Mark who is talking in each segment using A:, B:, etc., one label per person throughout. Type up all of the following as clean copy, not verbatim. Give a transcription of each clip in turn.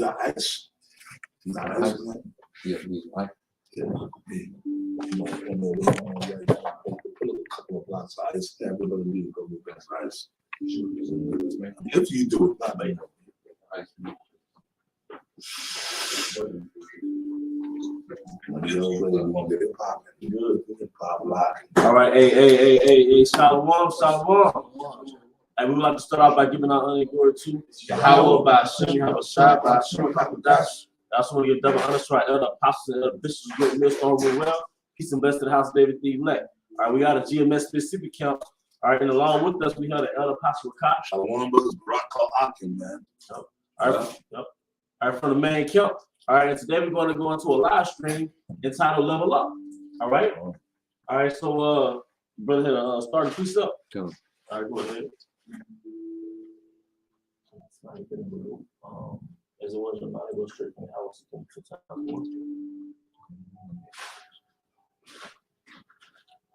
A: got ice. You got ice.
B: Yeah, right.
A: Yeah. Put a couple of blocks of ice. Everybody need to go with best ice. If you do it, not me.
C: All right, hey, Shalom. And we would like to start off by giving our honor and glory to Yahweh by Hashem, Habashah, by Hashem, Hakodash. I also want to give double honor to our elder apostles and elder bishops, great millstone, real well. Peace and blessed to the house of David the elect. All right, we got a GMS specific count. All right, and along with us, we have the elder apostle Rakash.
A: Shalom, brothers, Barak Akim, man.
C: All right, from the main count. All right, and today we're going to go into a live stream entitled Level Up. All right. All right, so brother had start the piece up.
B: All
C: right, go ahead. As it was about to go straight from the house to time.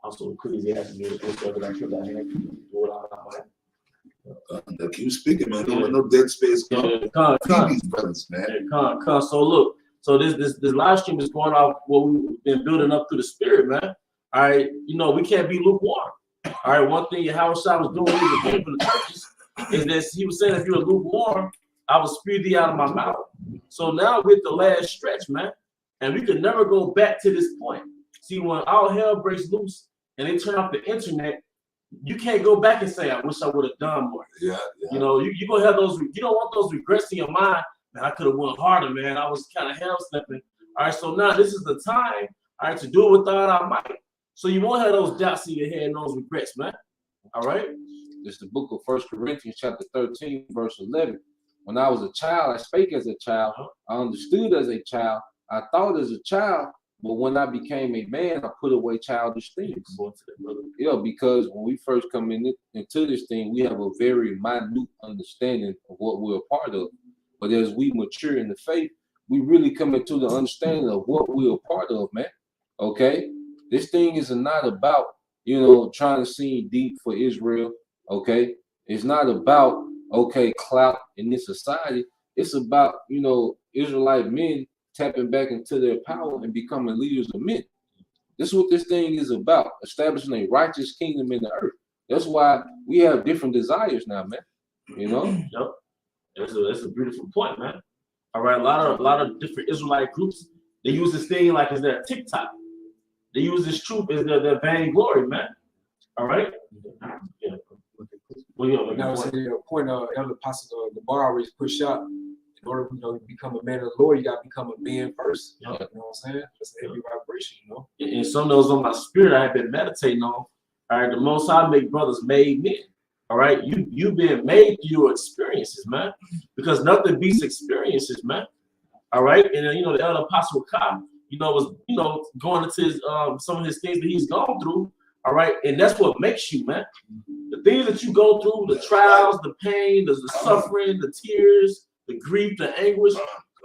C: Also, Ecclesiastes,
A: keep speaking, man. No dead space. These brothers, man.
C: So look, so this live stream is going off what we've been building up through the spirit, man. All right, you know, we can't be lukewarm. All right, one thing Yahweh Shah was doing when he was getting from the churches is that he was saying, if you're lukewarm, I will spew thee out of my mouth. So now we're at the last stretch, man, and we can never go back to this point. See, when all hell breaks loose and they turn off the internet, you can't go back and say, I wish I would have done more.
A: Yeah.
C: You know, you're going to have those, you don't want those regrets in your mind. Man, I could have went harder, man. I was kind of hell stepping. All right, so now this is the time, all right, to do it with all our might. So you won't have those doubts in your head and those regrets, man. All right?
B: This is the book of 1 Corinthians chapter 13, verse 11. When I was a child, I spake as a child. I understood as a child. I thought as a child. But when I became a man, I put away childish things. Yeah, because when we first come into this thing, we have a very minute understanding of what we're a part of. But as we mature in the faith, we really come into the understanding of what we're a part of, man. Okay? This thing is not about, you know, trying to seem deep for Israel. Okay? It's not about, okay, clout in this society. It's about, you know, Israelite men tapping back into their power and becoming leaders of men. This is what this thing is about, establishing a righteous kingdom in the earth. That's why we have different desires now, man. You know?
C: Yep. That's a beautiful point, man. All right, a lot of different Israelite groups, they use this thing like as their TikTok. They use this truth as their vainglory, man. All right? Yeah.
D: Well, now, the point of Elder Apostle the bar always push out. In order, you know, to become a man of the Lord, you got to become a man first. You know what I'm saying? That's a heavy vibration, you know.
C: And some of those on my spirit I have been meditating on. All right, the Most High make brothers made men. All right, you've been made through your experiences, man. Because nothing beats experiences, man. All right, and then, you know, the Elder Apostle Kai, you know, was, you know, going into his, some of his things that he's gone through. All right, and that's what makes you, man. The things that you go through, the trials, the pain, the suffering, the tears, the grief, the anguish,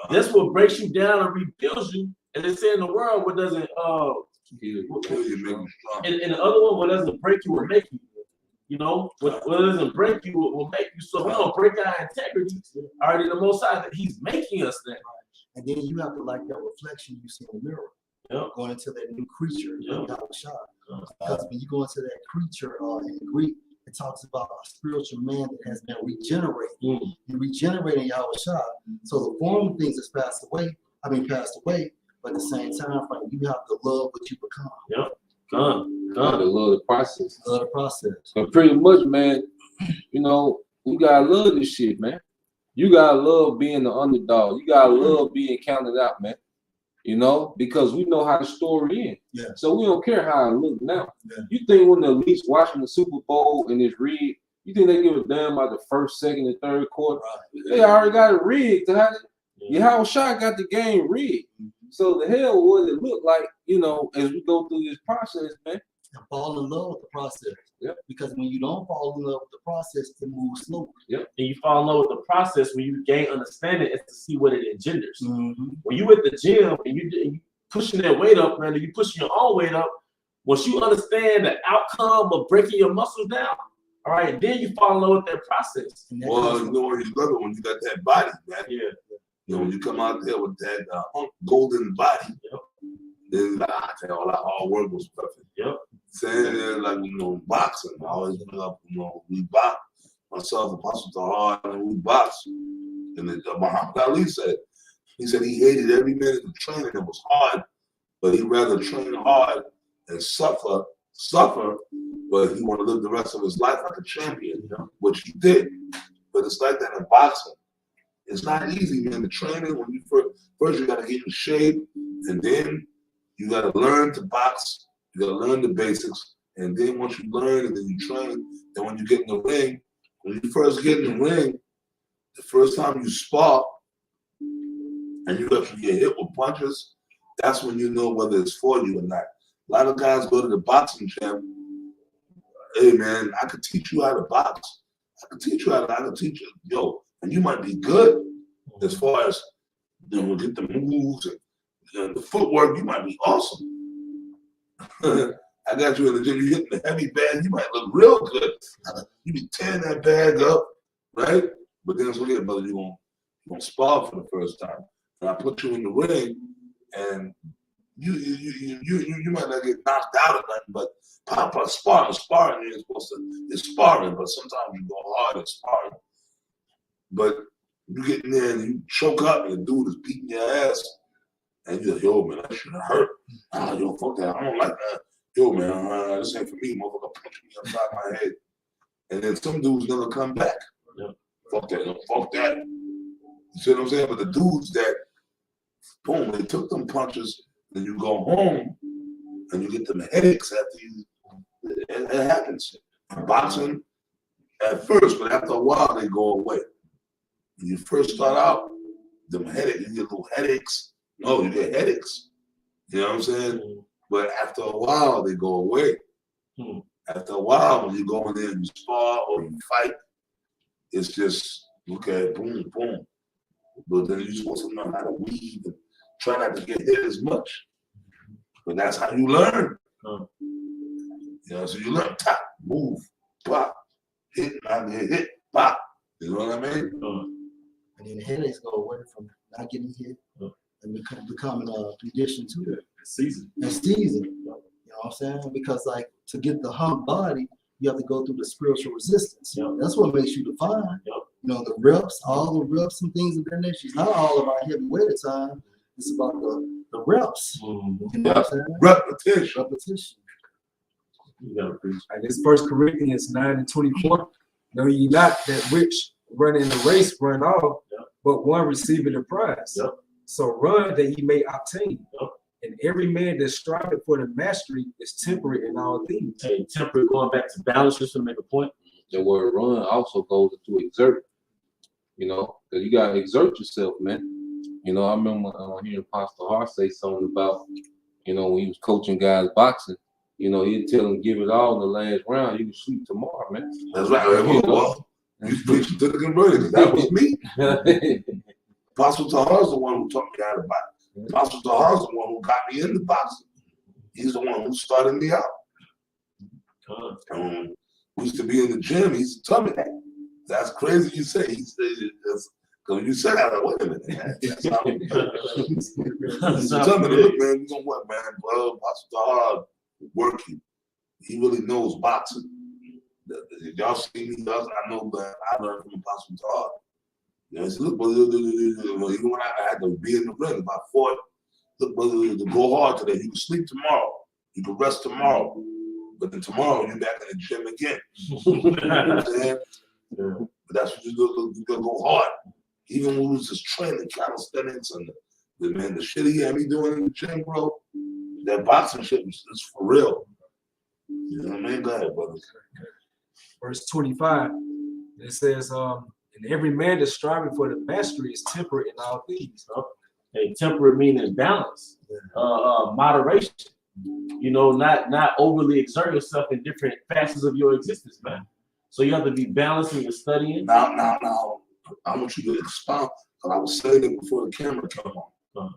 C: that's what breaks you down and rebuilds you. And they say in the world, what doesn't and the other one, what doesn't break you will make you. You know, what doesn't break you will make you. So we don't break our integrity. All right, in the Most High, that He's making us that.
E: And then you have to like that reflection you see in the mirror.
C: Yep.
E: Going into that new creature,
C: yep.
E: Because when you go into that creature in the Greek, it talks about a spiritual man that has been regenerated. You regenerate in Yahweh Shah. So the form of things is passed away, but at the same time, you have to love what you become.
C: Yep. God.
B: To love the process.
E: Love the process.
B: But pretty much, man, you know, we gotta love this shit, man. You gotta love being the underdog. You gotta love being counted out, man. You know, because we know how the story ends.
E: Yeah.
B: So we don't care how it looks now.
E: Yeah.
B: You think when the elites watching the Super Bowl and it's rigged, you think they give a damn about the first, second, and third quarter? Right. They already got it rigged. Yahweh Shah got the game rigged. So the hell would it look like, you know, as we go through this process, man?
E: And fall in love with the process.
B: Yep.
E: Because when you don't fall in love with the process, it moves slowly.
C: Yep. And you fall in love with the process when you gain understanding is to see what it engenders.
E: Mm-hmm.
C: When you at the gym and you pushing that weight up, man, and you pushing your own weight up, once you understand the outcome of breaking your muscles down, all right, then you fall in love with that process.
A: Well, you know, you love it when you got that body, man.
C: Yeah.
A: You know, when you come out there with that golden body,
C: Yep.
A: then like, I tell you, all that hard work was perfect.
C: Yep.
A: Saying there, like, you know, boxing, I always bring up, you know, we box, myself, Apostle Tahar, and we box. And then Muhammad Ali said, he hated every minute of training. It was hard, but he'd rather train hard and suffer, but he want to live the rest of his life like a champion, which he did. But it's like that in boxing. It's not easy, man. The training, when you first you got to get in shape, and then you got to learn to box. You got to learn the basics, and then once you learn and then you train, then when you get in the ring, when you first get in the ring, the first time you spar, and you actually get hit with punches, that's when you know whether it's for you or not. A lot of guys go to the boxing gym. Hey man, I could teach you how to box. I could teach you, yo, and you might be good as far as, you know, get the moves and the footwork. You might be awesome. I got you in the gym. You hitting the heavy bag. You might look real good. You be tearing that bag up, right? But then forget, brother, you gonna spar for the first time. And I put you in the ring, and you might not get knocked out or nothing, but sparring you're supposed to. It's sparring, but sometimes you go hard at sparring. But you get in there and you choke up, and the dude is beating your ass, and you're like, yo, man, that should have hurt. Yo, fuck that. I don't like that. Yo, man, this ain't for me. Motherfucker punch me upside my head. And then some dudes never come back.
C: Yeah.
A: Fuck that. No, fuck that. You see what I'm saying? But the dudes that, boom, they took them punches, then you go home and you get them headaches after you. It happens. Boxing, at first, but after a while, they go away. When you first start out, them headaches, you get little headaches. No, you get headaches. You know what I'm saying? But after a while, they go away. After a while, when you go in there and you spar or you fight, it's just, okay, boom, boom. But then you're supposed to know how to weave and try not to get hit as much. But that's how you learn. You know, so you learn, tap, move, pop, hit, not hit, pop. You know what I mean?
E: And then the headaches go away from not getting hit and becoming a condition to it.
C: Season.
E: And season. You know what I'm saying? Because like to get the hump body, you have to go through the spiritual resistance. That's what makes you define. You know, the reps, all the reps and things of that nature. It's not all about heavyweight at time. It's about the reps. You know what I'm saying?
A: Repetition.
D: And this 1 Corinthians 9:24. Know ye not that which run in the race run off, but one receiving the prize. So run that ye may obtain. And every man that striveth for the mastery is temperate in all things.
C: Hey, temperate, going back to balance, just to make a point.
B: The word run also goes to exert, you know, because you got to exert yourself, man. You know, I remember hearing Pastor Hart say something about, you know, when he was coaching guys boxing, you know, he'd tell them give it all in the last round. You can sleep tomorrow, man.
A: That's right. Well, you preaching to the converted. That was me. Apostle Tahar is the one who taught me how to box. Apostle Tahar is the one who got me into boxing. He's the one who started me out. We used to be in the gym. He used to tell me that. That's crazy you say. He said, because when you said that, I went, wait a minute. That's not me. He used to tell me, look, man, you know what, man? Well, Apostle Tahar working. He really knows boxing. Y'all see me, I know, but I learned from Apostle Tahar. You know, look, brother, even when I had to be in the ring, if I fought, look, brother, to go hard today. You can sleep tomorrow. You can rest tomorrow. But then tomorrow, you're back in the gym again. You know what I'm saying? But that's what you do. You gotta go hard. Even when we was just training calisthenics and the shit he had me doing in the gym, bro, that boxing shit is for real. You know what I mean? Go ahead, brother.
D: Verse 25, it says, and every man that's striving for the mastery is temperate in all things.
C: Hey, temperate meaning balance, moderation. You know, not overly exert yourself in different facets of your existence, man. So you have to be balanced in your studying.
A: Now, I want you to expound, because I was saying it before the camera came on.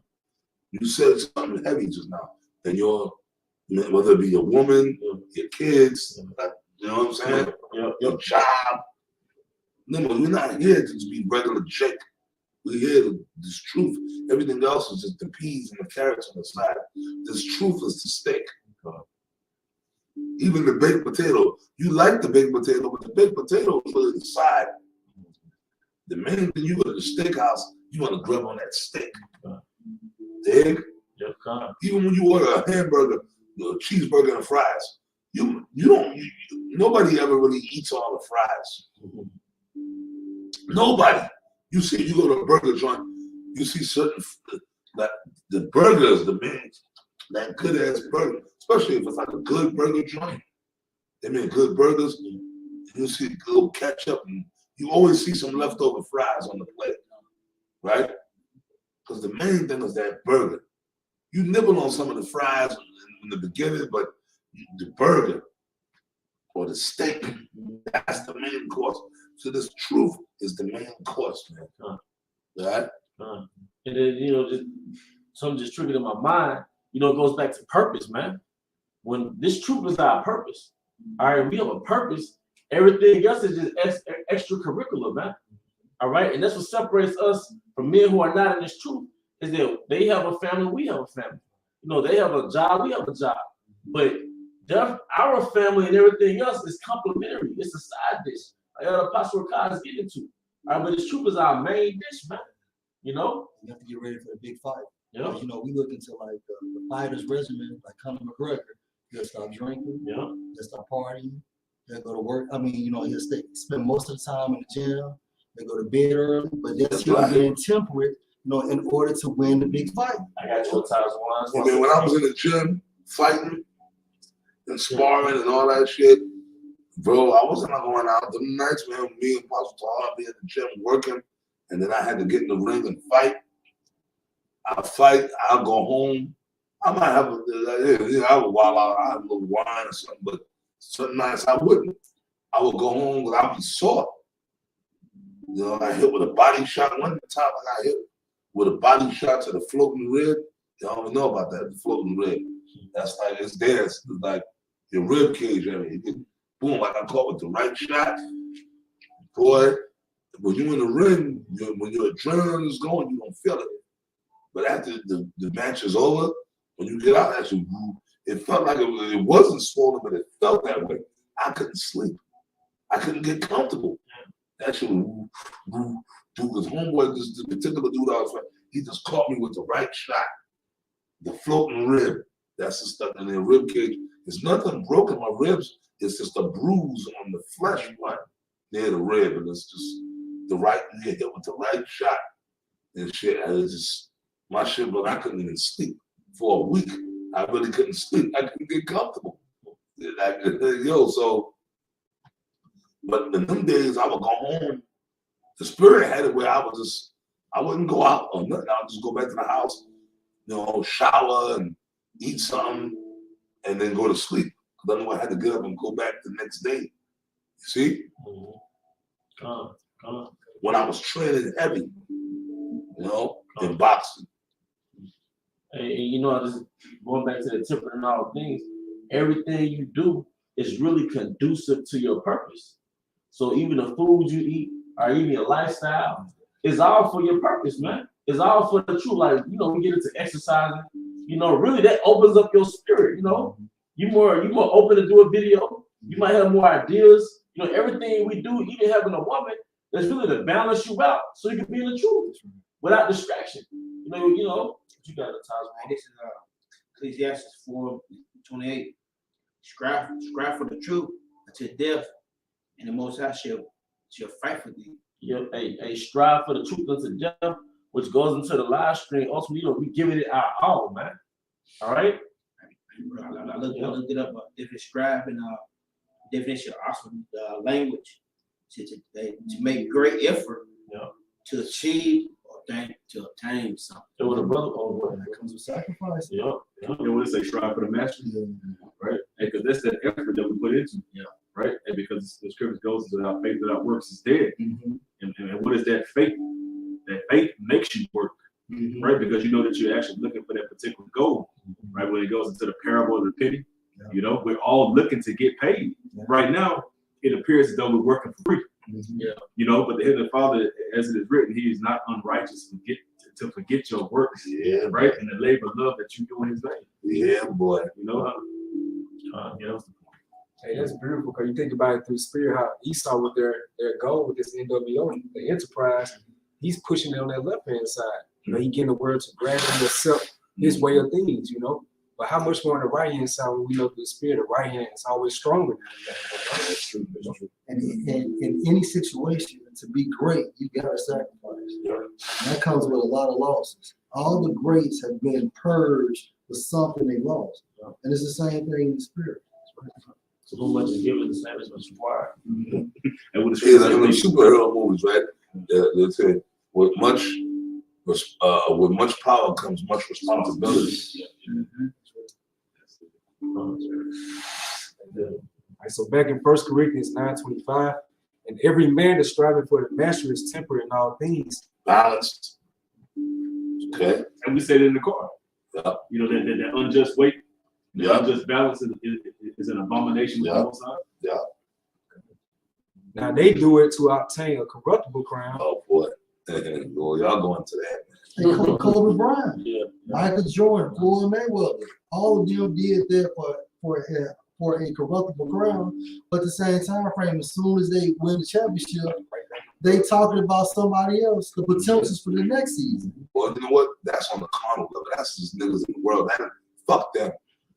A: You said something heavy just now. And whether it be your woman, your kids, you know what I'm saying? Your job. No, you're not here to just be regular Jake. We hear this truth. Everything else is just the peas and the carrots on the side. This truth is the steak. Even the baked potato. You like the baked potato, but the baked potato is really the side. The main thing, you go to the steakhouse, you want to grab on that steak. The egg. Even when you order a hamburger, a cheeseburger and fries, nobody ever really eats all the fries. Nobody. You see, you go to a burger joint, you see certain, like the burgers, the main, that good ass burger, especially if it's like a good burger joint. They make good burgers. You see a little ketchup, and you always see some leftover fries on the plate, right? Because the main thing is that burger. You nibble on some of the fries in the beginning, but the burger or the steak, that's the main course. So this truth is the main course, man. Right?
C: And then, just something just triggered in my mind. It goes back to purpose, man. When this truth is our purpose, all right, we have a purpose. Everything else is just extracurricular, man. All right, and that's what separates us from men who are not in this truth. Is that they have a family, we have a family. They have a job, we have a job. But our family and everything else is complementary. It's a side dish. Like Apostle Kai is getting to. All right, but this truth is our main dish, man. You
E: have to get ready for the big fight.
C: Yeah.
E: We look into like the fighter's regimen, like Conor McGregor. He'll stop drinking.
C: Yeah.
E: He'll stop partying. He'll go to work. He'll spend most of the time in the gym. They go to bed early, but they're still being temperate, in order to win the big fight.
C: I got your ties
A: I mean, when I was in the gym fighting and sparring and all that shit, bro, I wasn't going out the nights, man. Me and Pastor Tahar be in the gym working, and then I had to get in the ring and fight. I'll fight, I'll go home. I might have I would wild out, I have a little wine or something, but certain nights I wouldn't. I would go home, but I'd be sore. I got hit with a body shot. One time I got hit with a body shot to the floating rib. Y'all don't know about that, the floating rib. That's like, it's there. It's like your rib cage area. Boom, like I caught with the right shot. Boy, when you're in the ring, when your adrenaline is going, you don't feel it. But after the match is over, when you get out, actually, it felt like it wasn't swollen, but it felt that way. I couldn't sleep. I couldn't get comfortable. Actually, because homeboy, this particular dude I was fighting, he just caught me with the right shot. The floating rib. That's the stuff in the rib cage. There's nothing broken. My ribs, it's just a bruise on the flesh part near the rib. And it's just the right, you get hit with the right shot and shit. And it's just, my shit, but I couldn't even sleep for a week. I really couldn't sleep. I couldn't get comfortable. But in them days, I would go home. The spirit had it where I wouldn't go out or nothing. I would just go back to the house, shower and eat something, and then go to sleep. Because I knew I had to get up and go back the next day. You see? When I was training heavy, in boxing.
C: And just going back to the temper and all things, everything you do is really conducive to your purpose. So even the food you eat, or even your lifestyle, is all for your purpose, man. It's all for the truth. Like, we get into exercising, really that opens up your spirit, You more open to do a video. You might have more ideas. Everything we do, even having a woman, that's really to balance you out so you can be in the truth without distraction. You got the ties.
F: This is Ecclesiastes 4:28. Strive for the truth until death, and the Most High shall fight for thee.
C: Strive for the truth unto death, which goes into the live stream. Ultimately, we giving it our all, man. All right.
F: I looked it up. Different scribe and definition of awesome language to make great effort to achieve or to obtain something.
C: So with a brother,
E: That comes with sacrifice.
G: And when they say strive for the master, right? And because that's that effort that we put into, right? And because the scripture goes into our faith without works is dead. And what is that faith? That faith makes you work, right? Because you know that you're actually looking for that particular goal, right? When it goes into the parable of the penny, we're all looking to get paid. Right now, it appears as though we're working for free.
C: Yeah.
G: You know, but the Heavenly Father, as it is written, He is not unrighteous to forget your works,
A: Yeah,
G: right? And the labor of love that you do in His name.
A: yeah, boy.
G: You know,
C: Yeah, that's the
D: Hey, that's beautiful because you think about it through spirit, how Esau with their goal with this NWO, the enterprise, he's pushing it on that left hand side. You know, he getting the word to gradually accept his way of things, you know. But how much more on the right hand side when we know through the spirit, the right hand is always stronger than the left hand.
A: That's true. That's true.
E: And in any situation, to be great, you gotta sacrifice.
A: Yeah.
E: And that comes with a lot of losses. All the greats have been purged with something they lost. And it's the same thing in the spirit.
C: So who much is given, the same as what's required.
G: and with the
A: Yeah, like in the
G: scripture,
A: superhero movies, right? They say with much power comes much responsibility.
D: Right, so back in 1 Corinthians 9:25, and every man that's striving for the master is temperate in all things.
A: Balanced. Okay.
G: and we said it in the car.
A: Yeah.
G: You know, that unjust weight, the
A: Yeah.
G: unjust balance is an abomination to
A: Yeah.
G: both sides.
D: Now they do it to obtain a corruptible crown.
A: Oh boy. Well, y'all going to that.
E: And Kobe Bryant,
C: Yeah.
E: Michael Jordan, Floyd Mayweather, all of them did that for a corruptible crown. But at the same time frame, as soon as they win the championship, they talking about somebody else, the potentials for the next season.
A: Well, you know what? That's on the carnal level. That's just niggas in the world. Fuck them.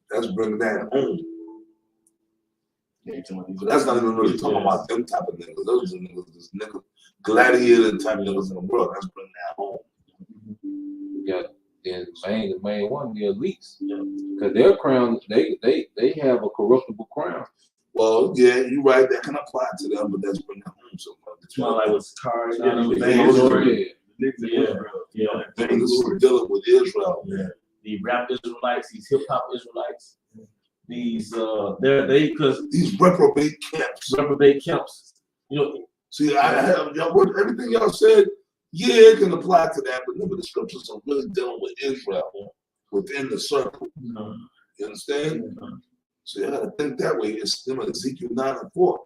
A: That's bringing that home. So that's not even really talking about them type of niggas. Those are niggas, this nigga gladiator type niggas in the world. That's bringing that home.
B: You got the main one, the elites, because their crown, they have a corruptible crown.
A: Well, yeah, you're right. That can apply to them, but that's bringing that home so much.
C: Well, like with cars,
G: Yeah,
C: the
G: Vainglory.
C: Vainglory.
G: The niggas in
C: Yeah.
G: Israel.
C: Yeah.
A: Things dealing with Israel.
C: The rap Israelites, these hip hop Israelites, these because
A: These reprobate camps.
C: reprobate camps. You know,
A: See, I have everything y'all said. Yeah, it can apply to that, but remember the scriptures are really dealing with Israel within the circle. You understand? So you gotta think that way. It's them in Ezekiel 9:4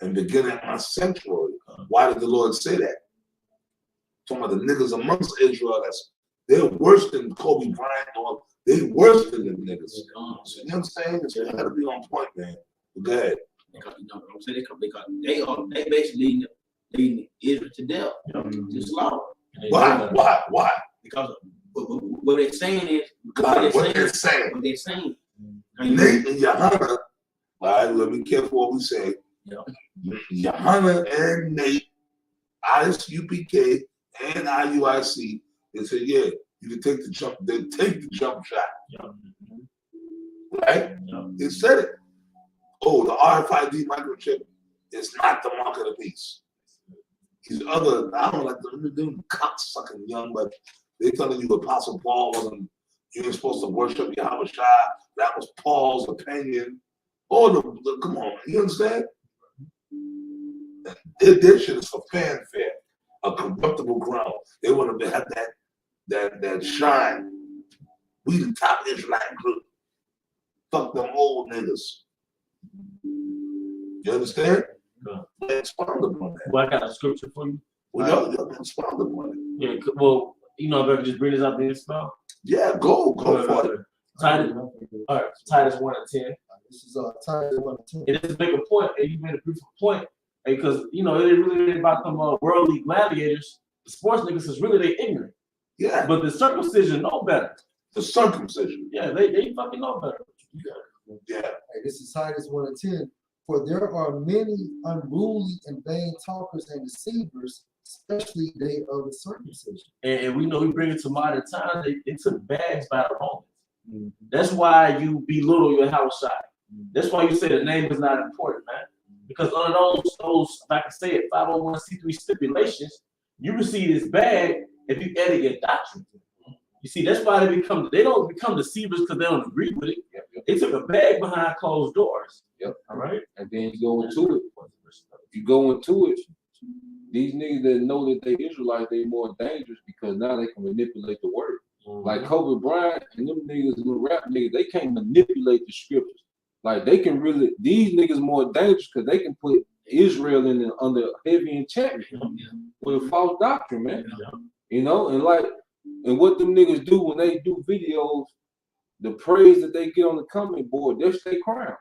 A: and begin at my sanctuary. Why did the Lord say that? Talking about the niggas amongst Israel, they're worse than Kobe Bryant, or they worse than them niggas. So you know what I'm saying? So you gotta be on point, man. Go ahead.
F: Because, you know what I'm saying? They basically leading Israel to death, to slaughter.
A: Why?
F: Because what they're saying is,
A: God, what they're saying.
F: what they're saying.
A: Nate and Johanna, all right, let me be careful what we say. Johanna and Nate, ISUPK and IUIC, they said, yeah, you can take the jump, they take the jump shot. Right? They said it. Oh, the RFID microchip is not the mark of the beast. These other, I don't like them cocksucking young, but they telling you Apostle Paul wasn't, you ain't supposed to worship Yahweh Shai. That was Paul's opinion. Oh, come on, you understand? Their shit is for fanfare, a corruptible crown. They want to have that shine. We the top Israelite group. Fuck them old niggas. You understand? Expound upon that.
C: well, I got a scripture for you.
A: Well, y'all expound upon it.
C: Yeah, well, you know, if I could just bring this up in spell.
A: Yeah, go for it.
C: Titus, all right, Titus 1:10.
E: This is Titus 1:10.
C: It just make a point, and you made a beautiful point, because you know it really ain't about them worldly gladiators. The sports niggas is really they ignorant,
A: Yeah,
C: but the circumcision know better.
A: the circumcision.
C: Yeah, they fucking know better.
A: Yeah,
E: Hey, this is Titus 1:10. For there are many unruly and vain talkers and deceivers, especially they of the circumcision.
C: And we know we bring it to modern times. They took bags by the Romans. That's why you belittle your house side. That's why you say the name is not important, man. Because under those, if I can say it, 501c3 stipulations, you receive this bag if you edit your doctrine. You see, that's why they don't become deceivers because they don't agree with it. They took a bag behind closed doors. All right.
B: And then you go into it. If you go into it, these niggas that know that they Israelites, they more dangerous because now they can manipulate the word. Like Kobe Bryant and them niggas, the rap niggas, they can't manipulate the scriptures. Like they can really, these niggas more dangerous because they can put Israel under heavy enchantment with a false doctrine, man. You know, and what them niggas do when they do videos, the praise that they get on the comment board, that's their crown.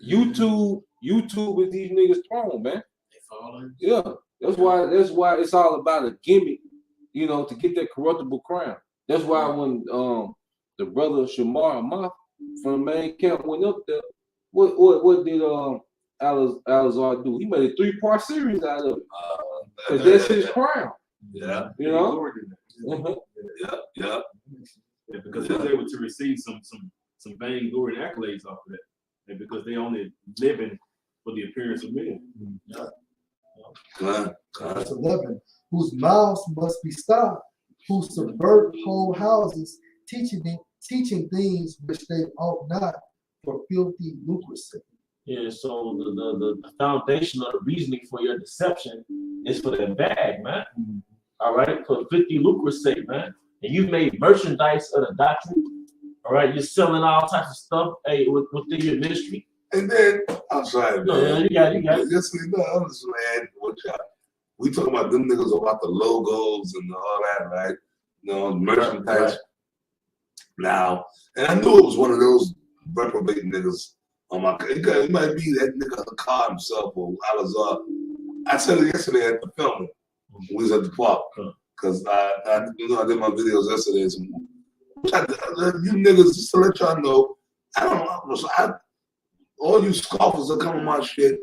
B: YouTube is these niggas' throne, man. Yeah, that's why it's all about a gimmick, you know, to get that corruptible crown. That's why when the brother Shamar Amath from the main camp went up there, what did Alazar do? He made a 3-part series out of it. Cause that's his crown.
A: Yeah.
B: You know?
A: Yeah.
G: Yeah, because they're able to receive some vainglory and accolades off of that. And because they only living for the appearance of men.
E: Verse 11, whose mouths must be stopped, who subvert whole houses, teaching things which they ought not, for filthy lucre's sake.
C: Yeah, so the foundation of the reasoning for your deception is for that bag, man. All right, for 50 lucre's sake, man. And you made merchandise of the doctrine. All right, you're selling all types of stuff, within your ministry.
A: And then I'm sorry, man.
C: No, you got it.
A: Listen, man. We talking about them niggas about the logos and all that, right? You know, merchandise.
C: Right.
A: Now, and I knew it was one of those reprobate niggas on my. It might be that nigga Hakar himself or Alazar. I said it yesterday at the filming. We was at the park because I did my videos yesterday. You niggas, just to let y'all know, I don't know. All you scoffers that come on my shit,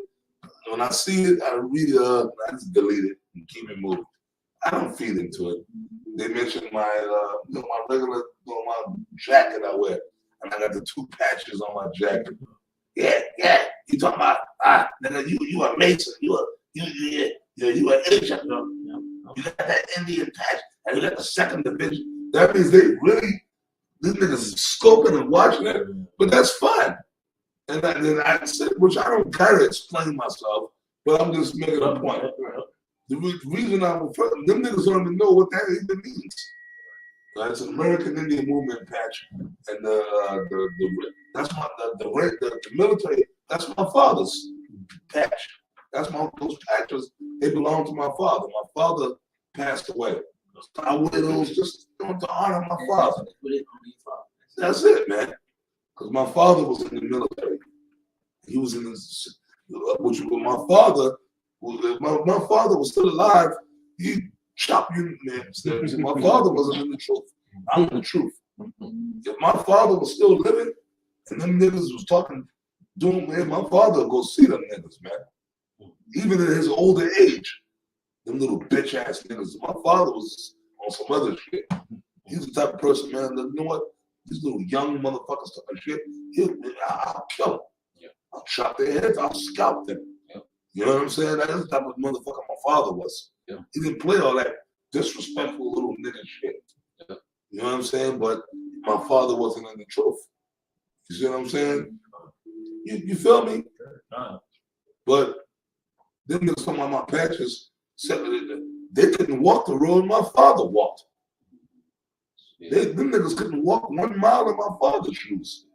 A: when I see it, I read it up, I just delete it and keep it moving. I don't feed into it. They mentioned my regular, my jacket I wear, and I got the 2 patches on my jacket. Yeah. You talking about nigga? You a Mason? You an Asian? You got that Indian patch, and you got the 2nd division. That means they really, these niggas scoping and watching it, but that's fine. And then I said, which I don't care to explain myself, but I'm just making a point. The reason I'm referring, them niggas don't even know what that even means. It's an American Indian Movement patch, and the military. That's my father's patch. Those patches. They belong to my father. My father passed away. I wear those just to honor my father. That's it, man. Because my father was in the military. He was in this, which my father was still alive. He chopped you, man. My father wasn't in the truth. I'm in the truth. If my father was still living and them niggas was talking, man, my father would go see them niggas, man. Even in his older age, them little bitch ass niggas. My father was on some other shit. He's the type of person, man, that, you know what? These little young motherfuckers talking shit, I'll kill them. Yeah. I'll chop their heads, I'll scalp them. Yeah. You know what I'm saying? That's the type of motherfucker my father was. Yeah. He didn't play all that disrespectful little nigga shit. Yeah. You know what I'm saying? But my father wasn't in the truth. You see what I'm saying? You feel me? But them niggas talking about my patches, they couldn't walk the road my father walked. Them niggas couldn't walk 1 mile in my father's shoes.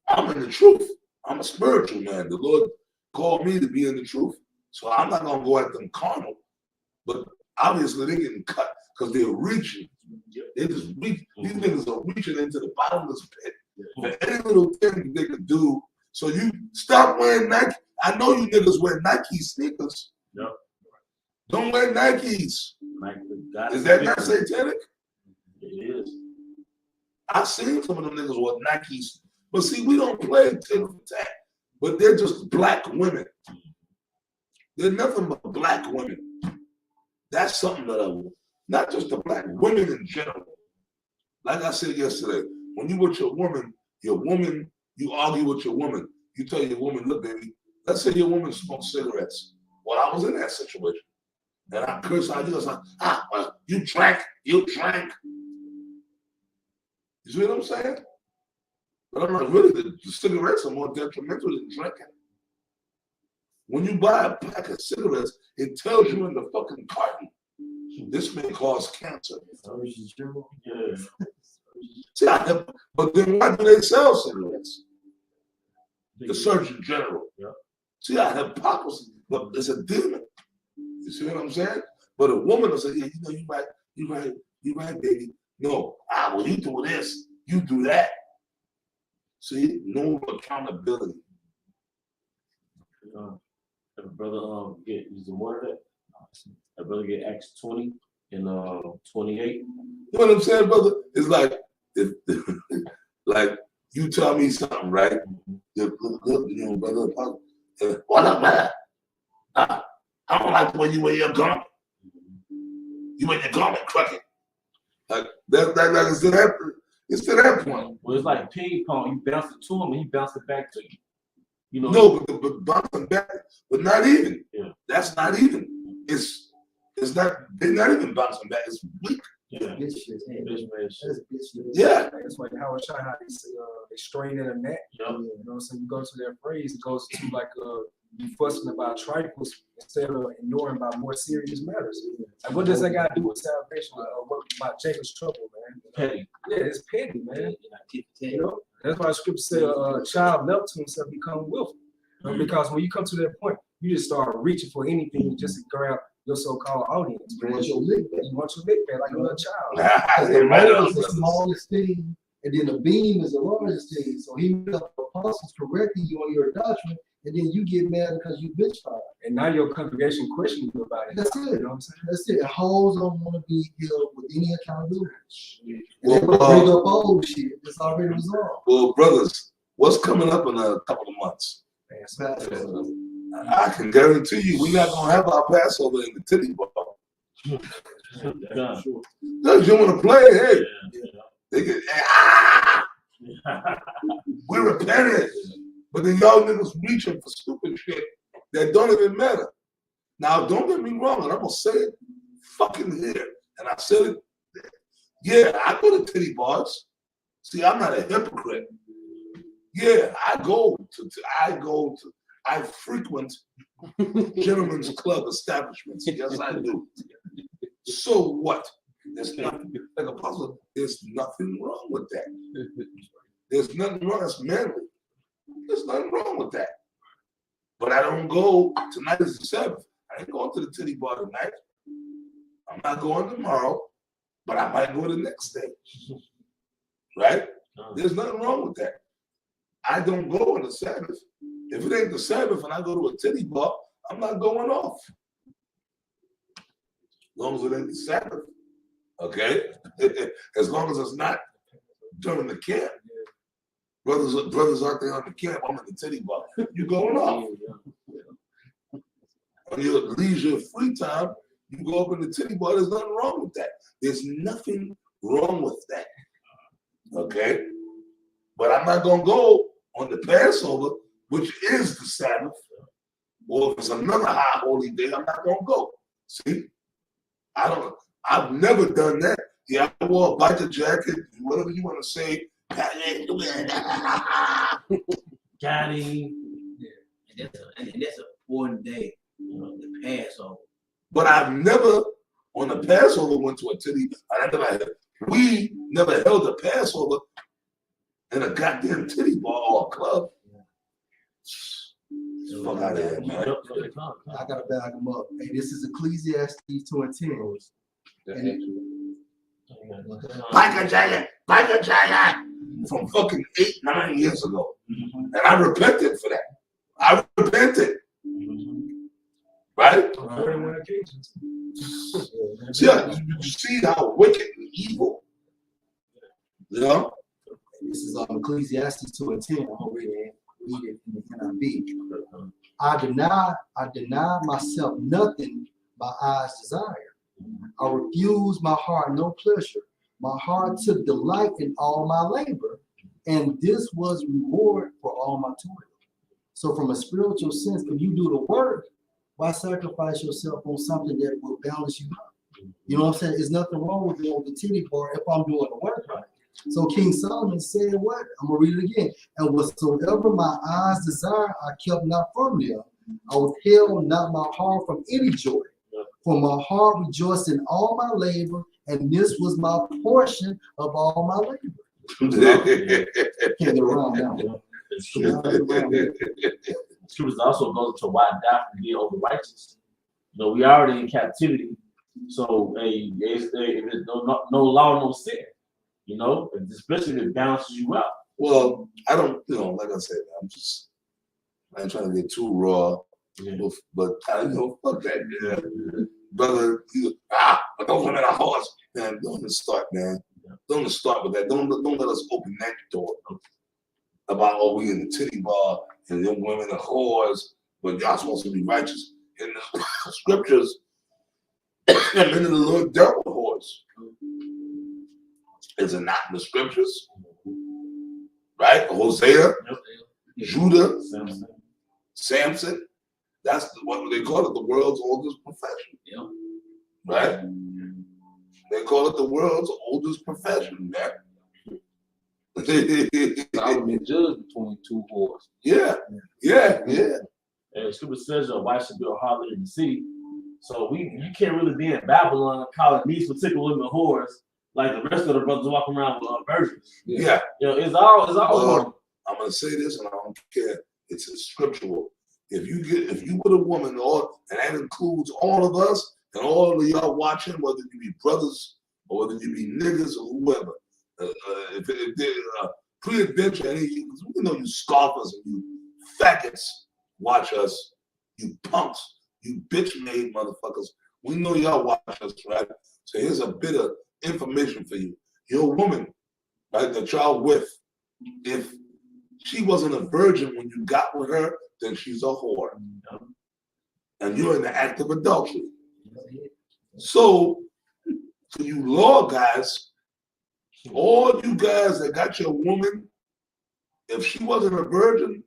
A: I'm in the truth. I'm a spiritual man. The Lord called me to be in the truth. So I'm not going to go at them carnal. But obviously they're getting cut because they're reaching. They just reach. These niggas are reaching into the bottomless pit. For any little thing they could do. So you stop wearing Nike. I know you niggas wear Nike sneakers.
C: Yep.
A: Don't wear Nikes. Is that not satanic?
C: It is.
A: I've seen some of them niggas wear Nikes. But see, we don't play tit for tat. But they're just black women. They're nothing but black women. That's something that not just the black women in general. Like I said yesterday, when you with your woman, you argue with your woman. You tell your woman, look, baby, let's say your woman smokes cigarettes. Well, I was in that situation. And I curse out you. I was like, well, you drank. You see what I'm saying? But I'm like, really, the cigarettes are more detrimental than drinking. When you buy a pack of cigarettes, it tells you in the fucking carton, this may cause cancer.
C: Yeah.
A: See, but then why do they sell cigarettes? The Surgeon General.
C: Yeah.
A: See, I have hypocrisy, but it's a demon. You see what I'm saying? But a woman will say, yeah, you know, you right, baby. No, well, you do this, you do that. See, no accountability.
C: If a brother get use the word that a brother get Acts 20 and 28.
A: You know what I'm saying, brother? It's like if like you tell me something, right? You know, brother, what up, man? I don't like the way you wear your garment. You wear your garment crooked. Like it's to that point.
C: Well, it's like ping pong. You bounce it to him and he bounced it back to you. You know.
A: No, but bouncing back, but not even.
C: Yeah.
A: That's not even. It's not. They're not even bouncing back. It's weak.
C: Yeah.
E: Bitch shit.
C: Bitch, man, shit.
E: That's bitch shit.
A: Yeah.
D: That's why Howard Shine, how they strain in a neck.
C: Yep.
D: You know what I'm saying? You go to that phrase, it goes to like you fussing about trifles instead of ignoring about more serious matters. Like what does that got to do with salvation? What about Jacob's trouble, man?
C: Petty.
D: Yeah, it's petty, man. You
F: You
D: know, that's why the scripture said a child left to himself become willful. Because when you come to that point, you just start reaching for anything just to grab your so-called audience.
E: You want your lick back.
D: You want your lick back like a little child.
E: The
A: Right
E: motor
A: on,
E: is the
A: brother.
E: smallest thing, and then the beam is the largest thing. So he made up the apostles correcting you on your doctrine, and then you get mad because you bitch fired.
D: And now your congregation questioning you about it.
E: That's it.
D: You know what I'm saying?
E: That's it. Hoes don't want to be held with any accountability. And
A: Well,
E: they gonna bring up old shit that's already resolved.
A: Well, brothers, what's coming up in a couple of months?
E: Passover.
A: I can guarantee you, we're not gonna have our Passover in the titty bar.
C: Yeah.
A: Because you want to play, hey, they get we repented, but then y'all niggas reaching for stupid shit that don't even matter. Now, don't get me wrong, and I'm gonna say it fucking here, and I said it. Yeah, I go to titty bars. See, I'm not a hypocrite. Yeah, I frequent gentlemen's club establishments. Yes, I do. So what? There's nothing, like Apostle, there's nothing wrong with that. There's nothing wrong. That's manly. There's nothing wrong with that. But I don't go, tonight is the Sabbath. I ain't going to the titty bar tonight. I'm not going tomorrow, but I might go the next day. Right? There's nothing wrong with that. I don't go on the Sabbath. If it ain't the Sabbath and I go to a titty bar, I'm not going off. As long as it ain't the Sabbath. Okay? As long as it's not during the camp. Brothers out there on the camp, I'm in the titty bar. You going off. On your leisure free time, you go up in the titty bar, there's nothing wrong with that. There's nothing wrong with that. Okay? But I'm not gonna go on the Passover, which is the Sabbath, or if it's another high holy day, I'm not gonna go. See? I've never done that. Yeah, I wore a biker jacket, whatever you want to say.
C: Got him.
F: And that's a 4 day, the Passover.
A: But I've never, on the Passover, went to a titty. We never held a Passover in a goddamn titty bar or a club. Fuck out of here, man.
E: I gotta back them up. Hey, this is Ecclesiastes 2:10.
A: Biker jacket, from fucking 8-9 years ago. And I repented for that. I repented. Right?
D: 31 occasions.
A: You see how wicked and evil? You know?
E: This is Ecclesiastes 2:10. I'm gonna read it in the NIV. I deny myself nothing my eyes desire. I refuse my heart no pleasure. My heart took delight in all my labor, and this was reward for all my toil. So from a spiritual sense, if you do the work, why sacrifice yourself on something that will balance you out? You know what I'm saying? There's nothing wrong with it on the titty bar if I'm doing the work right. So King Solomon said what? I'm gonna read it again. And whatsoever my eyes desire, I kept not from them. I withheld not my heart from any joy. For my heart rejoiced in all my labor, and this was my portion of all my labor. Can't get around now.
C: Scriptures also goes to why die for being over righteous. You know, we already in captivity, so there's no law, no sin. You know, and especially if it balances you out.
A: Well, I don't, like I said, I ain't trying to get too raw, but fuck that, man. Brother, but those women are horse, man. Don't start, man. Don't start with that. Don't let us open that door about we in the titty bar and them women are whores, but y'all supposed to be righteous. In the scriptures, the men of the Lord dealt with whores. Is it not in the scriptures? Right? Hosea, Judah, Samson. That's what they call it, the world's oldest profession. Right? They call it the world's oldest profession, man.
B: Solomon judged between two whores.
A: Yeah.
C: And the scripture says your wife should be a harlot in the city. So you can't really be in Babylon calling these particular women whores like the rest of the brothers walking around with virgins.
A: Yeah.
C: It's all.
A: I'm gonna say this, and I don't care. It's scriptural. If you put a woman, and that includes all of us and all of y'all watching, whether you be brothers or whether you be niggas or whoever, if they're pre-adventure, and we know you scoffers and you faggots watch us, you punks, you bitch-made motherfuckers. We know y'all watch us, right? So here's a bit of information for you. Your woman, right, that y'all with, if she wasn't a virgin when you got with her, then she's a whore. And you're in the act of adultery. So, for you law guys, all you guys that got your woman, if she wasn't a virgin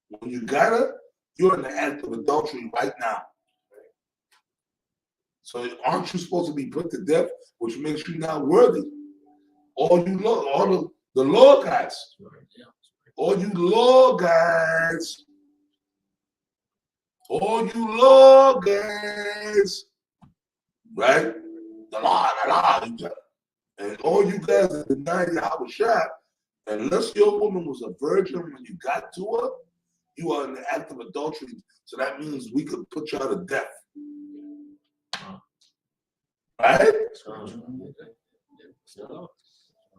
A: when you got her, you're in the act of adultery right now. So aren't you supposed to be put to death, which makes you not worthy? All you law, all the law guys, all you law guys, right? The law, and all you guys that deny Yahweh Shai, unless your woman was a virgin when you got to her, you are in the act of adultery. So that means we could put y'all to death. Right?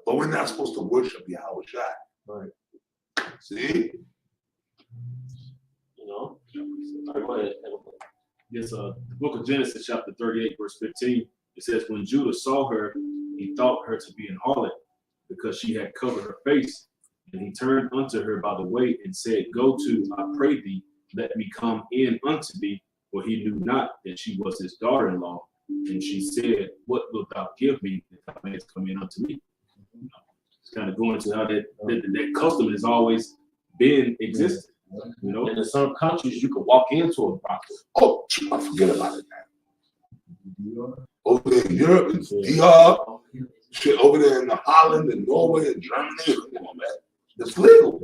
A: But we're not supposed to worship Yahweh Shai.
C: Right.
A: See?
C: Go ahead.
G: Yes, the book of Genesis, chapter 38, verse 15, it says, when Judah saw her, he thought her to be an harlot, because she had covered her face. And he turned unto her by the way and said, go to, I pray thee, let me come in unto thee. For he knew not that she was his daughter-in-law. And she said, what wilt thou give me if thou mayest come in unto me? It's kind of going to how that custom has always been existing. You know,
C: And in some countries, you could walk into a brothel.
A: Oh, I forget about it, man. Over there in Europe, it's DR, shit, over there in Holland and Norway and Germany, come on, man. It's legal.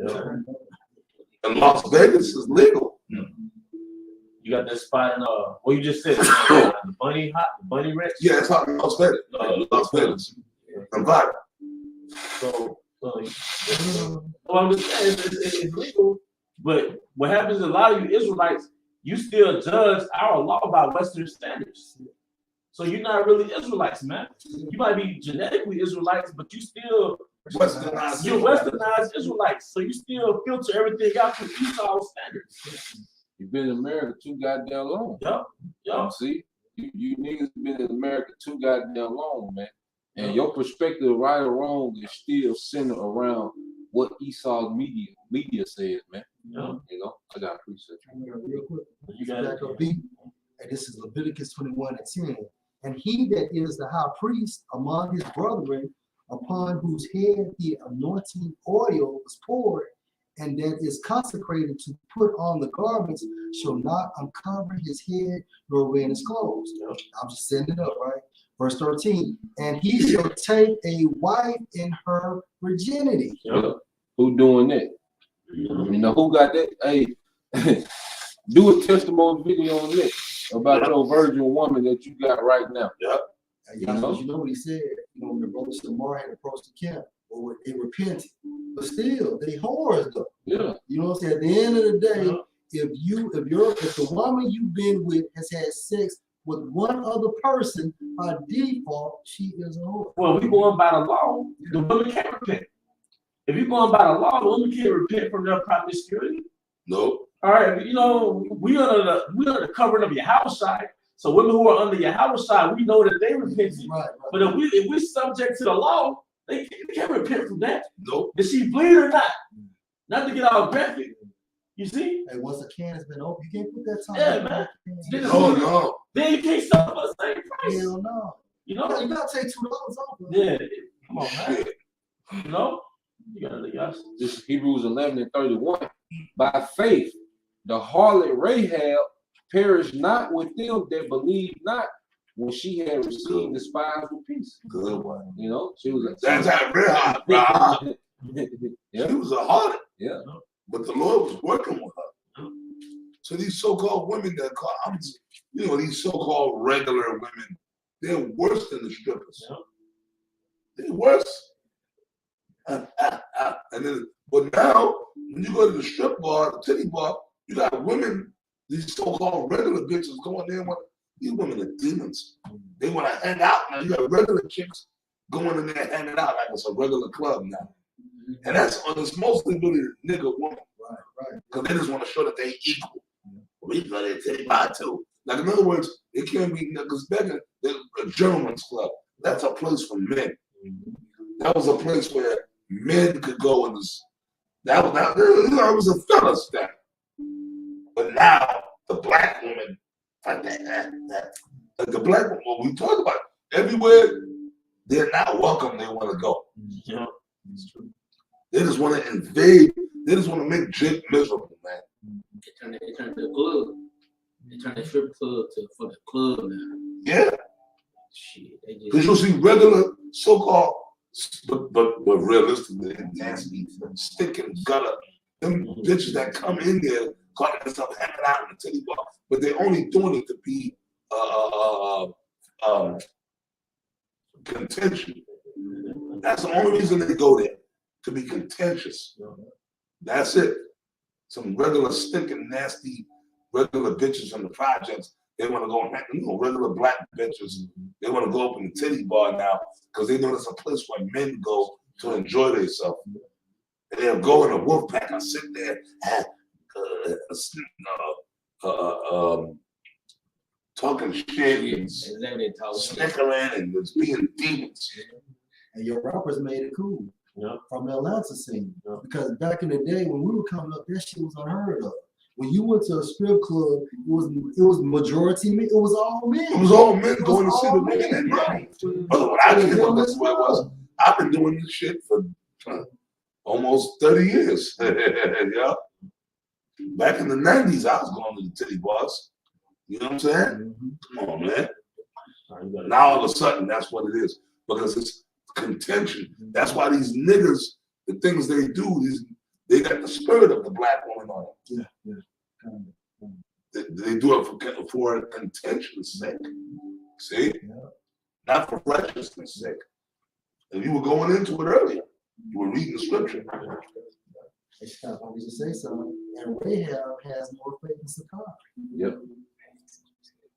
A: And Las Vegas is legal.
C: You got that spot in you just said the bunny ranch.
A: Yeah, it's not Las Vegas. Las Vegas. Nevada.
C: So I'm just saying it's legal. But what happens is a lot of you Israelites, you still judge our law by Western standards. So you're not really Israelites, man. You might be genetically Israelites, but you still westernized Israelites. So you still filter everything out from Esau's standards.
B: You've been in America too goddamn long.
C: Yup.
B: See, you niggas been in America too goddamn long, man. And your perspective, right or wrong, is still centered around what Esau's media says, man. You know, I got to appreciate you.
E: Real quick.
C: You got
E: Back up, B. And this is Leviticus 21:10. And he that is the high priest among his brethren, upon whose head the anointing oil was poured, and that is consecrated to put on the garments, shall not uncover his head nor rend his clothes. I'm just setting it up, right? Verse 13. And he shall take a wife in her virginity.
B: Who doing that? You know, who got that? Hey, do a testimony video on that about your virgin woman that you got right now.
E: And you know what he said? You know, when the brothers Shamar had approached the camp, or they repented. But still, they whores though.
B: Yeah.
E: You know what I'm saying? At the end of the day, if the woman you've been with has had sex with one other person, by default, she is a whore.
C: Well, we going by the law. The woman can't repent. If you're going by the law, the woman can't repent from their promiscuity.
A: Nope.
C: All right, you know, we under the covering of your house side. So women who are under your house side, we know that they repented.
E: Right.
C: But if we subject to the law, they can't repent from that.
A: Nope.
C: Did she bleed or not? Not to get all graphic. You see?
E: Hey, once a can has been opened, you can't put that time.
C: Yeah, man.
A: No.
C: Then you can't sell for the same price.
E: Hell no.
C: You know?
E: You gotta take $2 off. Bro.
C: Yeah. Come on, man.
A: Shit.
C: You know? You gotta
B: This is Hebrews 11:31. By faith, the harlot Rahab perished not with them that believed not when she had received the spies with peace.
A: Good one.
B: You know, she was a
A: That's how real hot, bro.
B: yeah,
A: She was a harlot,
B: yeah.
A: but the Lord was working with her. So these so-called women that call, these so-called regular women, they're worse than the strippers. They're worse. And then, but now, when you go to the strip bar, the titty bar, you got women, these so-called regular bitches going there. These women are demons. They want to hang out. Now you got regular chicks going in there hanging out like it's a regular club now. And it's mostly really nigga woman.
E: Right.
A: Because they just want to show that they equal. We go there titty bar too. Like in other words, it can't be because back in a gentleman's club, that's a place for men. That was a place where men could go and it was a fella's thing. But now the black woman, like the black woman, we talk about it, everywhere they're not welcome, they want to go.
C: Yeah, it's true.
A: They just want to invade. They just want to make Jake miserable, man.
F: They turned the club. They turned the strip club for the club now.
A: Yeah,
F: Shit, they just
A: because you'll see regular so-called, but realistically, nasty, stinking gutter. Them bitches that come in there, calling themselves hanging out in the titty bar, but they're only doing it to be contentious. That's the only reason they go there, to be contentious. That's it. Some regular stinking nasty regular bitches from the projects. They want to go and regular black bitches. They want to go up in the titty bar now because they know it's a place where men go to enjoy themselves. And they'll go in a wolf pack and sit there talking shit and snickering and just being demons.
E: And your rappers made it cool.
C: Yeah.
E: From the Atlanta scene. Because back in the day when we were coming up, that shit was unheard of. When you went to a strip club, it was majority men. It was all men.
A: It was all men going to see the women. Right. But when I came up, that's what it was. I've been doing this shit for almost 30 years. Yeah. Back in the 90s, I was going to the titty bars. You know what I'm saying? Come on, man. Now all of a sudden, that's what it is. Because it's contention. That's why these niggas, the things they do, they got the spirit of the black woman on them.
E: Yeah.
A: They do it for contention's sake. See? Not for righteousness' sake. And you were going into it earlier. You were reading the scripture.
E: Hey, stop. I was just say something. And Rahab has more faith than Sakar.
B: Yep.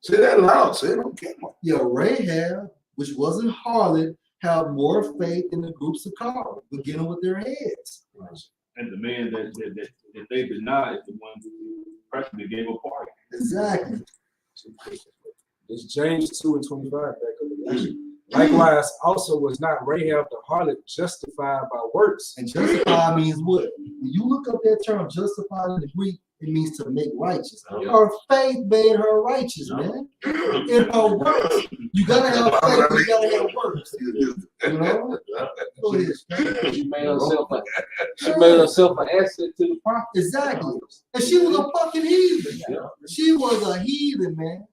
A: Say that loud. Say it on camera.
E: Yeah, Rahab, which wasn't harlot, have more faith in the group Sakar, beginning with their heads.
G: And the man that they denied is the one who practically gave a party.
E: Exactly.
D: It's James 2:25 back up the Likewise, also was not Rahab the harlot justified by works.
E: And justify means what? When you look up that term, justified in the Greek, it means to make righteous. Her faith made her righteous, man. In her works. You gotta have faith, you gotta have works. You know? Go ahead.
B: She made herself an asset to the prophet.
E: Exactly. And she was a fucking heathen. She was a heathen, man.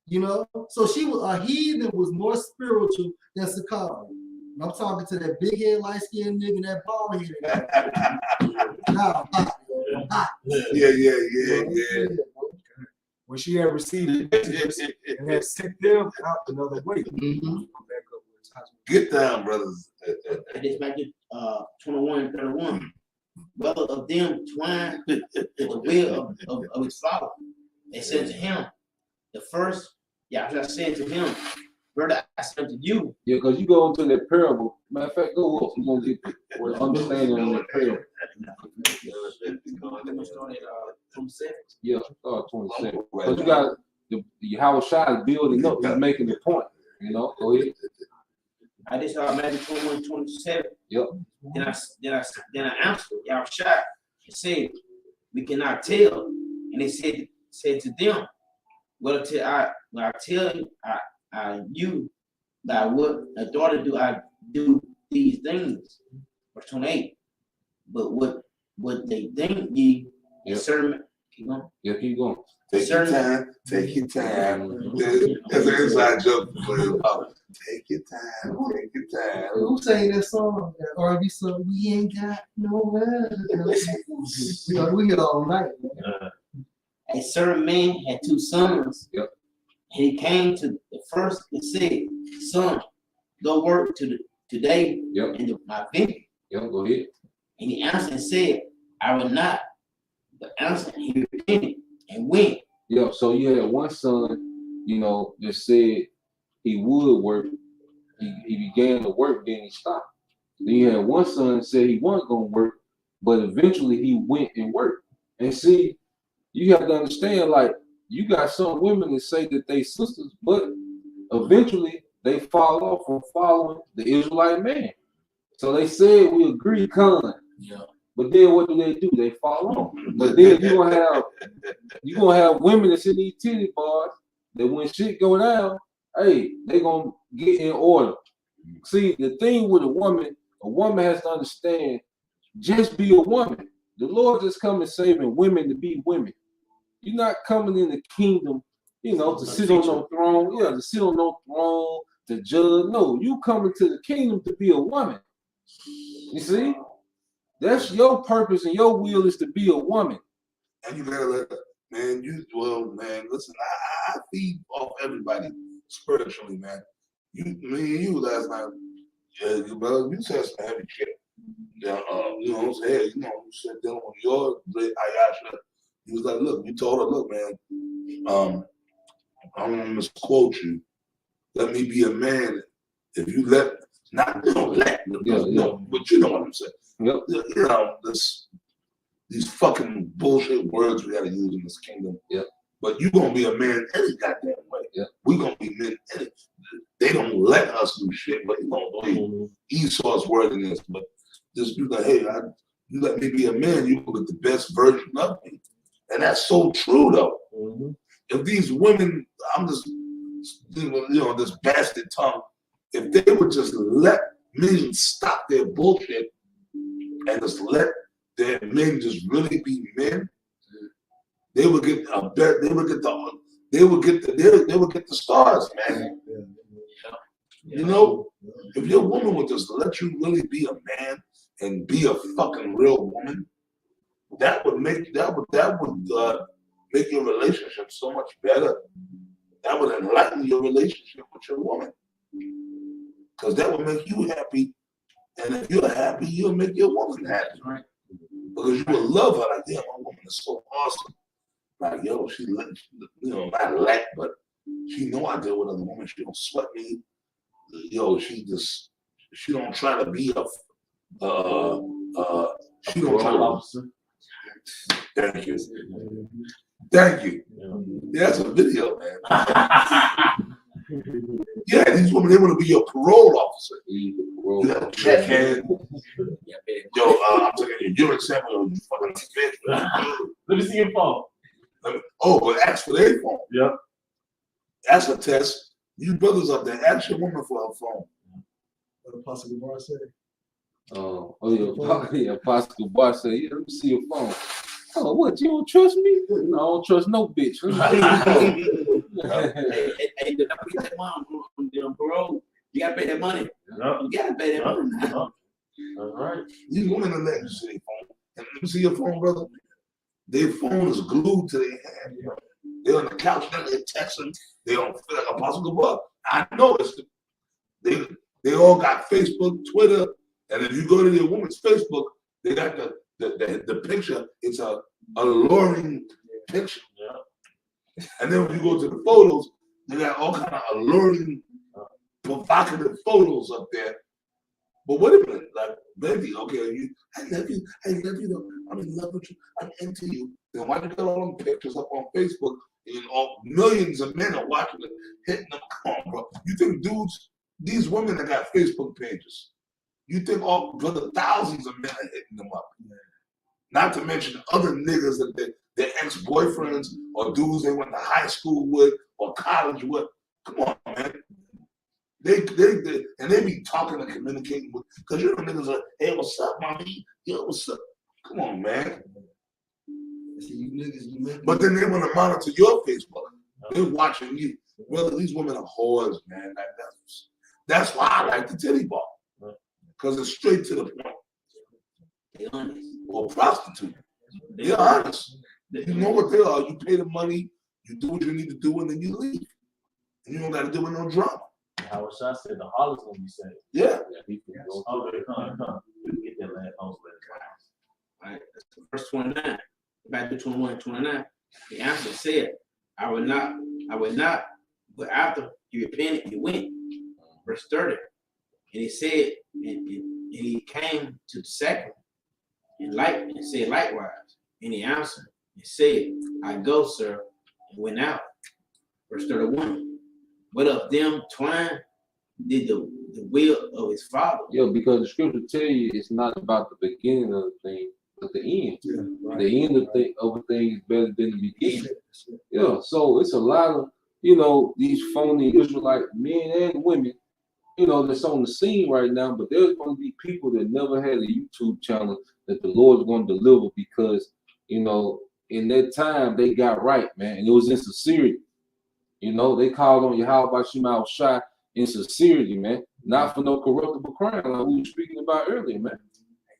E: You know? So a heathen was more spiritual than Sakar. And I'm talking to that big head, light skinned nigga, that bald head. Nah, hot.
A: Yeah.
D: When she had received it and had sent them out another way.
A: Get down, brothers.
F: And it's back to 21:31. whether of them twine with the will of his father. They said to him, the first, Yahweh said to him, brother, I said to you.
B: Yeah, because you go into that parable. Matter of fact, go up. You're going to get the understanding of that parable. Yeah, 27. Because you got the Yahweh Shai is building up. He's making the point. You know, go ahead.
F: I just saw Matthew 21, 27.
B: Yep.
F: Then I answered Yahweh Shai and said, we cannot tell. And they said to them, well, I tell you by what authority do I do these things? Verse 28. But what they think ye sermon. Keep going.
B: Yeah, keep going.
A: Take your time. Take your time. That's an inside joke for you. Take your time. Take your time.
E: Who sang that song? That R&B song? We ain't got nowhere to go. We all night.
F: A certain man had two sons.
B: Yep.
F: And he came to the first and said, son, go work today
B: Yep.
F: in my vineyard.
B: Yep, go ahead.
F: And he answered and said, I will not. But answered, he repented and went.
B: Yep, so you had one son, you know, that said he would work. He began to work, then he stopped. Then you had one son that said he wasn't going to work, but eventually he went and worked. And see, you have to understand, like, you got some women that say that they sisters, but eventually they fall off from following the Israelite man. So they said we agree, Khan.
F: Yeah.
B: But then what do? They fall off. But then you're gonna have women that's in these titty bars that when shit go down, hey, they gonna get in order. See, the thing with a woman has to understand, just be a woman. The Lord just come and saving women to be women. You're not coming in the kingdom, you know, to sit on no throne. Yeah, to sit on no throne, to judge. No, you coming to the kingdom to be a woman. You see? That's your purpose and your will is to be a woman.
A: And you gotta let man, listen, I feed off everybody spiritually, man. Me and you last night, you said some heavy shit. Yeah, you know what I'm saying? You know, you said dealing with your Ayasha. He was like, look, you told her, look, man, I'm gonna misquote you. Let me be a man. If you let, not you don't let, but you know what I'm saying.
B: Yep.
A: You know, these fucking bullshit words we gotta use in this kingdom.
B: Yep.
A: But you gonna be a man any goddamn way.
B: Yep.
A: We gonna be men any. They don't let us do shit, but you don't believe Esau's worthiness. But just be like, hey, you let me be a man, you will get the best version of me. And that's so true, though.
C: Mm-hmm.
A: If these women, I'm just, you know, this bastard tongue, if they would just let men stop their bullshit and just let their men just really be men, they would get a better. They would get the stars, man. You know, if your woman would just let you really be a man and be a fucking real woman, that would make make your relationship so much better. That would enlighten your relationship with your woman, because that would make you happy, and if you're happy, you'll make your woman happy, right? Because you will love her like, yeah, my woman is so awesome. Like, yo, she let, you know, not let, but she know I deal with other women. She don't sweat me. Yo, she don't try to be she don't try to. Thank you. Thank you. Yeah, that's a video, man. Yeah, these women, they want to be your parole officer. You know, check in. Yo, I'm taking your urine sample. You fucking bitch.
C: Let me see your phone.
A: But ask for their phone.
C: Yep.
A: Ask a test. You brothers up there, ask your woman for her phone.
E: What Apostle Gabar said.
B: Yeah, Apostle Bar said, yeah, let me see your phone. Oh, what, you don't trust me? No, I don't trust no bitch.
F: Hey, get that mom on parole. You gotta pay that money.
C: Yep.
F: You gotta pay that money now.
C: All right.
A: These women are letting you see their phone. And let me see your phone, brother. Their phone is glued to their hand. They're on the couch, they're texting. They don't feel like Apostle Gabar. I know they all got Facebook, Twitter, and if you go to their woman's Facebook, they got the the picture, it's a alluring picture.
C: Yeah.
A: And then when you go to the photos, they got all kind of alluring, provocative photos up there. But wait a minute, like, baby, okay, I love you, though. I'm in love with you, I'm into you. Then why you got all them pictures up on Facebook and all millions of men are watching it, hitting them? Come on, bro. You think dudes, these women that got Facebook pages, you think brother, thousands of men are hitting them up? Not to mention other niggas that their ex-boyfriends or dudes they went to high school with or college with. Come on, man. They be talking and communicating with, because you know niggas are, hey, what's up, mommy? Yo, what's up? Come on, man.
E: See, you niggas, you make
A: But then they want to monitor your Facebook. They're watching you. Brother, these women are whores, man. That's why I like the titty bar. Because it's straight to the point.
F: They honest.
A: Or prostitute. They're honest. You know what they are. You pay the money, you do what you need to do, and then you leave. And you don't got to deal with no drama.
C: Howard Shah said the harlot's gonna be saved.
A: Yeah.
C: Okay, come. We can get that last house later.
F: All right, that's verse 29. Back to 21 and 29. The answer said, I would not, but after he repented, he went. Verse 30. And he said, and he came to the second and said likewise. And he answered and said, I go, sir, and went out. Verse 31. But of them twine did the will of his father.
B: Yeah, because the scripture tell you it's not about the beginning of the thing, but the end.
D: Yeah, right.
B: The end of a thing is better than the beginning. Yeah, so it's a lot of, these phony Israelite men and women, that's on the scene right now, but there's going to be people that never had a YouTube channel that the Lord's going to deliver because, in that time they got right, man, and it was in sincerity. They called on Yahweh Shema Shai in sincerity, man, not for no corruptible crime like we were speaking about earlier, man.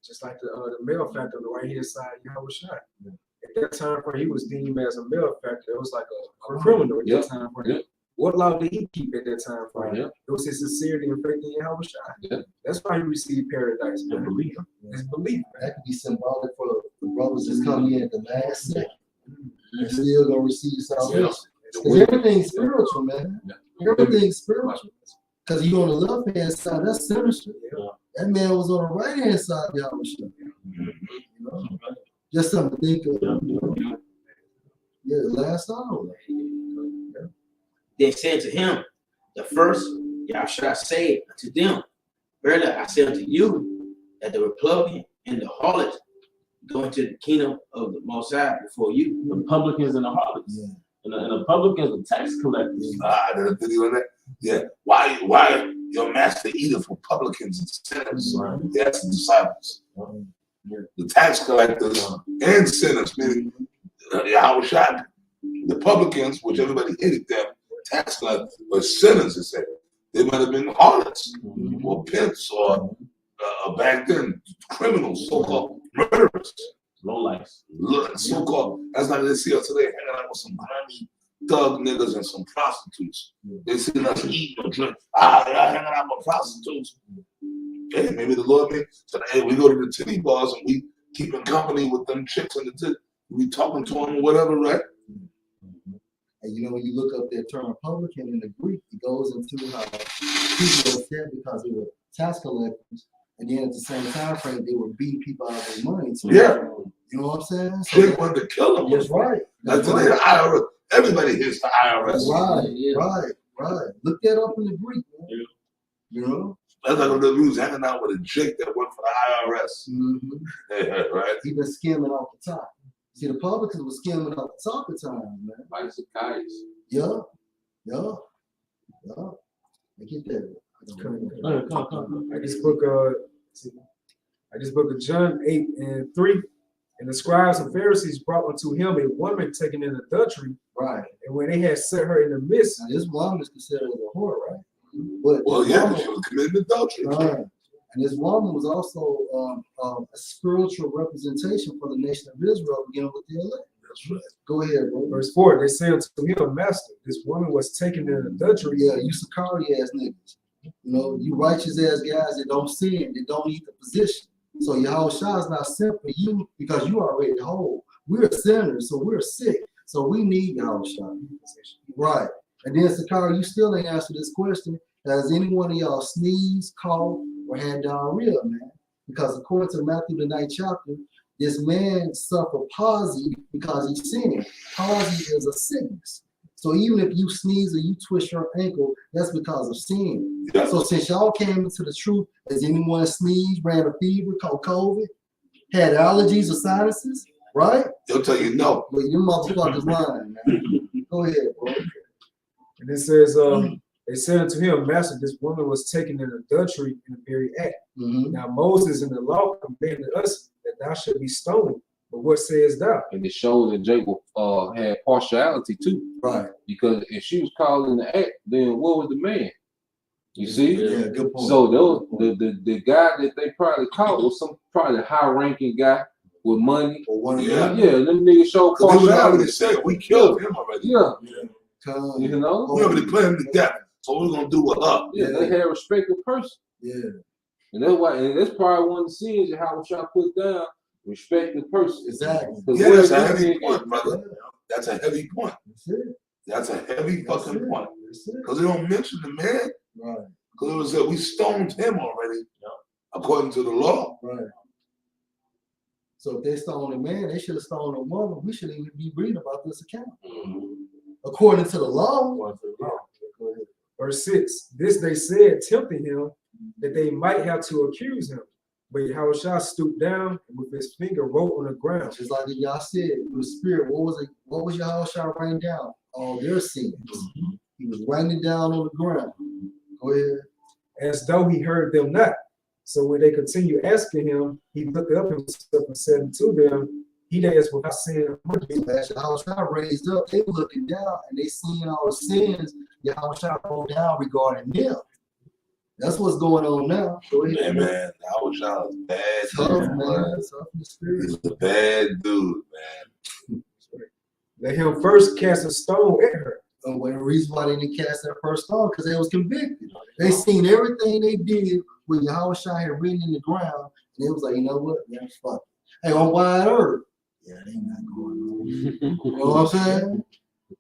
D: Just like the male factor on the right hand side, Yahweh Shai. At that time frame, he was deemed as a male factor. It was like a criminal at that time frame.
B: Yep.
D: What law did he keep at that time frame?
B: Yep.
D: It was his sincerity and faith in Yahweh Shai.
B: Yep.
D: That's why he received paradise, man.
C: Belief.
D: His belief.
E: that could be symbolic for the brothers that's coming in at the last second. They're still gonna receive salvation. Because everything's spiritual, man. Everything's spiritual. Because you on the left hand side, that's sinister. That man was on the right hand side of Yahweh Shai. Just something to think of. Yeah, the last hour.
F: Then said to him, the first Yahshua said unto them, verily I say unto you, that the Republican and the harlot go into the kingdom of the Most High before you.
C: The publicans and the harlots.
E: Yeah.
C: And the publicans are tax collectors.
A: There's a video on that. Yeah. Why your master eater for publicans and sinners?
C: Right.
A: That's the disciples. The tax collectors and sinners, meaning Yahweh Shai. The publicans, which everybody hated them, tax collectors, but sinners, it said. They might have been harlots or pimps or back then, criminals, so-called murderers.
C: Low lives.
A: So-called, that's like they see us today hanging out with some grimy thug niggas and some prostitutes. They see us eat or drink. Y'all hanging out with prostitutes. Hey, maybe the Lord said, hey, we go to the titty bars and we keep in company with them chicks in the titty. We talking to them or whatever, right?
E: And when you look up that term publican in the Greek, it goes into how people were upset because they were tax collectors. And then at the same time frame, they were beating people out of their money. So,
A: Yeah.
E: You know what I'm saying? So,
A: They wanted to kill them.
E: that's right.
A: That's today the IRS. Everybody hits the IRS.
E: Right. Look that up in the Greek, man.
C: Yeah.
E: You know?
A: That's like when we was hanging out with a Jake that worked for the IRS.
E: Mm-hmm.
A: Right?
E: He been skimming off the top. See, the publicans were skimming off the top of time, man.
B: Like Zacchaeus.
E: Yeah. I get that.
C: Come.
D: Like this book of John 8:3, and the scribes and Pharisees brought unto him a woman taken in adultery,
E: Right.
D: and when they had set her in the midst,
E: Now, this woman is considered a whore, right? But
A: Well,
E: this
A: yeah,
E: woman-
A: she was committing adultery.
E: Right. And this woman was also a spiritual representation for the nation of Israel, beginning with the elect.
A: That's right.
E: Go ahead, bro.
D: verse 4, they said unto him, Master, this woman was taken in adultery.
E: Yeah, you Sakari ass niggas. You righteous ass guys that don't sin, that don't need the position. So Yahushua is not sent for you because you are already whole. We're sinners, so we're sick. So we need Yahushua. Right. And then Sakara, you still ain't answered this question. Has any one of y'all sneezed, coughed, or had diarrhea, man? Because according to Matthew the 9th chapter, this man suffered palsy because he sinned. Palsy is a sickness. So even if you sneeze or you twist your ankle, that's because of sin.
A: Yeah.
E: So since y'all came into the truth, has anyone sneezed, ran a fever, caught COVID, had allergies or sinuses? Right?
A: They'll tell you no.
E: But you motherfuckers lying, man. Go ahead, bro.
D: And it says, they said unto him, Master, this woman was taken in adultery in the very act.
E: Mm-hmm.
D: Now Moses in the law commanded us that thou should be stoned. But what says thou?
B: And it shows that Jacob had partiality too.
E: Right.
B: Because if she was caught in the act, then what was the man? You see?
E: Yeah, good point.
B: So those the guy that they probably caught was some probably high-ranking guy with money.
E: Or one of
A: Yeah.
E: them.
B: Yeah, them niggas show
A: Because they would already
B: partiality.
A: said we killed him already.
B: Yeah,
E: Come.
B: you know?
A: We already put him to death. So what we gonna do with her?
B: Yeah, they had respect of person.
E: Yeah.
B: And that's why, and that's probably one of the sins that how I put down, respect the person.
E: Exactly.
B: 'Cause
A: Yeah,
B: what
A: that's
B: if
A: a
B: this
A: heavy
B: nigga-
A: point, brother. That's a heavy point.
E: That's it.
A: That's a heavy
E: That's
A: fucking
E: it.
A: point.
E: That's it.
A: Because they don't mention the man.
E: Right.
A: Because it was that we stoned him already, according to the law.
E: Right. So if they stoned a man, they should have stoned a woman. We shouldn't even be reading about this account. According to the law. Go ahead.
D: Verse 6, this they said, tempting him, that they might have to accuse him. But Yahushua stooped down and with his finger wrote on the ground.
E: Just like y'all said, the spirit, what was it? What was Yahushua writing down? All their sins. He was writing it down on the ground. Go ahead.
D: As though he heard them not. So when they continue asking him, he looked up himself and said unto them, he that is without sin among you.
E: So as Yahushua raised up, they were looking down and they seeing all the sins Yahushua wrote down regarding them. That's what's going on now. Go ahead.
A: Yeah, man. I was a bad
E: Tough,
A: dude,
E: man.
A: man.
E: Tough in the spirit.
A: He's a bad dude, man.
D: Let him first cast a stone at her.
E: And the reason why they didn't cast that first stone, because they was convicted. They seen everything they did when Yahushua had written in the ground, and they was like, you know what? Yeah, fuck. Hey, on wide earth. Yeah, they not going on. You know what I'm saying?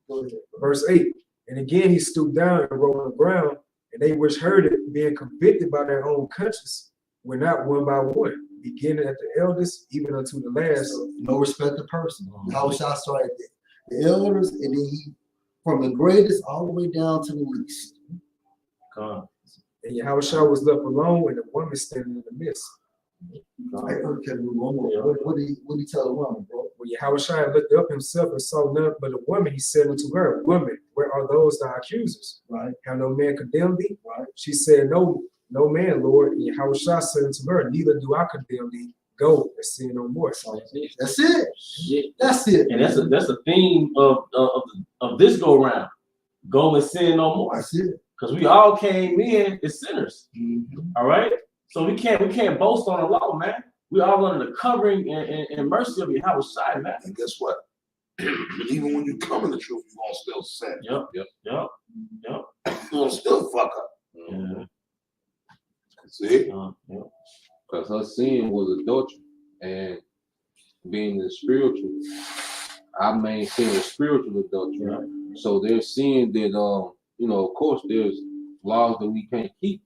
E: Go ahead.
D: Verse 8, and again he stooped down and wrote on the ground, and they which heard it, being convicted by their own conscience, were not one by one, beginning at the eldest, even unto the last.
E: So, no respect of person. Yahushua started the elders, and then he, from the greatest all the way down to the least.
C: Come.
D: And Yahushua was left alone, and the woman standing in the midst.
E: Hey, okay, one more. What did he tell the woman, bro?
D: When Yahushua lifted up himself and saw none but a woman, he said unto her, Woman, where are those thy accusers?
E: Right.
D: Have no man condemned thee?
E: Right.
D: She said, No man, Lord. And Yahushua said unto her, Neither do I condemn thee. Go and sin no more.
E: That's it.
C: Shit.
E: That's it.
C: And that's a theme of this go round. Go and sin no more.
E: That's it.
C: Because we all came in as sinners.
E: Mhm.
C: All right. So we can't boast on the law, man. We all under the covering and mercy of Yahushua, man.
A: And guess what? Even when you come in the truth, you're gonna still sin.
C: Yep.
A: You're gonna still fuck up.
C: Yeah.
A: See?
C: Yeah.
B: Because her sin was adultery. And being in the spiritual, I maintain a spiritual adultery.
C: Right.
B: So there's sin that of course there's laws that we can't keep.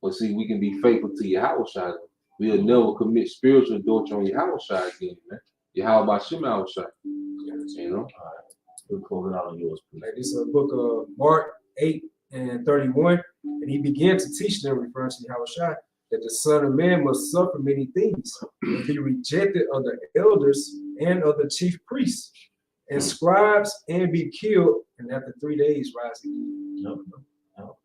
B: But see, we can be faithful to Yahushua. We'll never commit spiritual adultery on Yahushua again, man. Yahweh Shem Yahushua. You know?
C: We'll close it out on yours, please.
D: Like this is a book of Mark 8:31. And he began to teach them, referring to Yahushua, that the Son of Man must suffer many things and be rejected of the elders and of the chief priests and scribes and be killed, and after 3 days rise again.
C: Yep.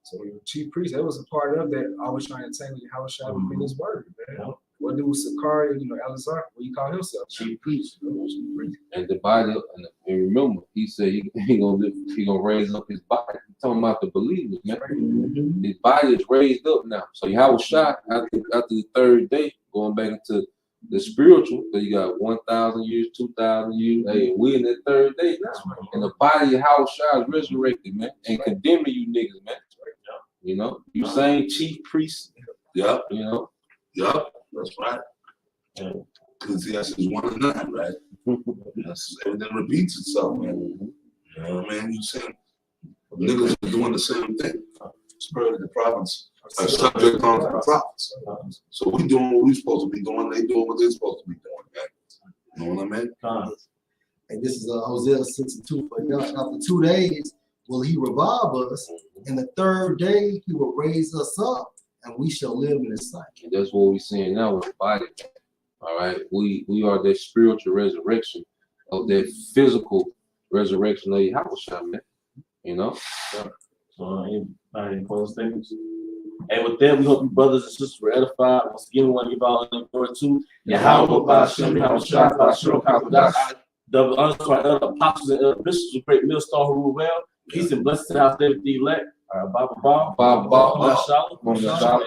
D: So the chief priest, that was a part of that. I was trying to tell you how shall within his word, man.
C: Yep.
D: What do Sakari, Elazar, what he call himself?
C: Chief priest.
B: And the body, and remember, he said he gonna raise up his body. He's talking about the believers, man. His body is raised up now. So Yahushua, after the third day, going back into the spiritual, so you got 1,000 years, 2,000 years. Hey, we in the third day now. And the body of Yahushua is resurrected, man, and condemning you niggas, man. You know, you same chief priest,
A: Yep.
B: you know.
A: Yep. That's right.
C: Yeah.
A: Ecclesiastes 1 and 9, right? Yes, everything repeats itself, man. You know what I mean? You saying niggas are doing the same thing. Spirit of the prophets are subject unto the prophets. So we doing what we supposed to be doing. They doing what they're supposed to be doing, man. You know what I mean?
E: And this is Hosea 6:2. For God, after 2 days will he revive us, and the third day he will raise us up, and we shall live in his sight.
B: And that's what we're seeing now with the body. All right, we are that spiritual resurrection of that physical resurrection of Yahushua, man. You know.
C: So any closing statements? And with that, we hope you brothers and sisters were edified. Once again, we want to give all the glory to Yahweh, Ba'ashem, Yahushua, Ba'ashem, Kakodash, the other apostles and other bishops, the great millstar who rule well. Peace and blessings to the house David the elect. Baba Ba,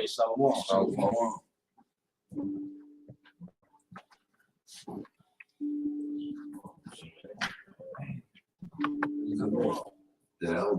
C: Shalom.
A: Yeah.